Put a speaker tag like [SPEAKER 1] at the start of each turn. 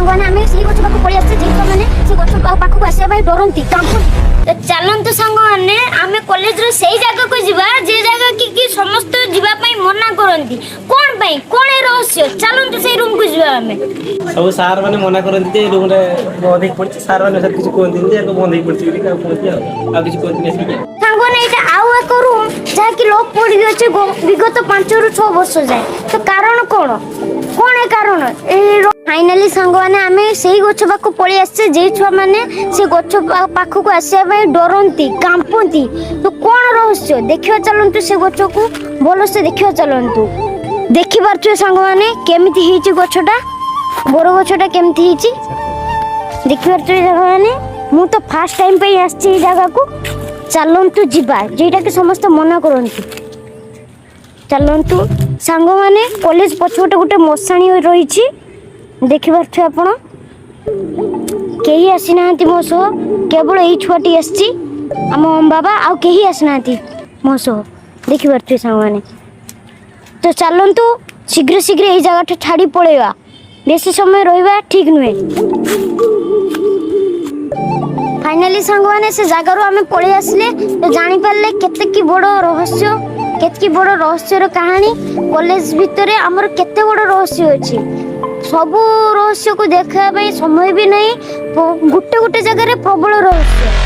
[SPEAKER 1] सांगवाने आमे सेही गछ पाखु पळि आछे जे माने से गछ पाखु आसे भाई डरंती कांपती चलंतु सांगवाने आमे कॉलेज रो सेही जगह को जिबा जे जगह की समस्त जिबा पई मना करंती कोन पई कोन ए रहस्य चलंतु सेही रूम को जिबा आमे
[SPEAKER 2] सब सार माने मना करंती जे रूम रे बंद ही पड़छ सार माने सब कुछ कोन जे बंद ही पड़छ कि का कोन आ कुछ कोन नहीं
[SPEAKER 1] सांगवाने एटा आउ एक रूम जा कि लोक पड़ी अछि विगत 5 रु 6 वर्ष जाय तो कारण कोन कोन ए कारण ए फाइनली सांगवाने आमे सेही गछ पाखु पळि आछे जे छुआ माने से गछ पाखु को आसे भाई डरंती कांपती तो कोन रहस्य देखियो चलंतु से गछ को बोलो से देखियो चलंतु देखि पारछु सांगवाने केमिति हिची गछटा बोरो गछटा केमिति हिची देखि पारछु सांगवाने मु तो फर्स्ट टाइम पे आछी जगह को चलंतु जिबा जेटा के समस्त मना करंती चलंतु सांगवाने कॉलेज पछोटे गुटे मसाणी रहिछि देखि पारछु आपण केही आसी नांती मो सो केवल एई छुआटी आसी आम बाबा आउ केही आसी नांती मो सो देखि पारछु सांगवाने तो चलंतु शीघ्र शीघ्र एई जगह छाड़ी पळेवा बेसी समय रहिबा ठीक नुहे फाइनली सांगवाने से जगार आम पलि आसले तो जानी पारले केते की बड़ रहस्य केते की बड़ रहस्यर कहानी कॉलेज भितर आमर केते बड़ रहस्य अछि सब रहस्य को देखा समय भी नहीं गोटे गोटे जगह प्रबल रहस्य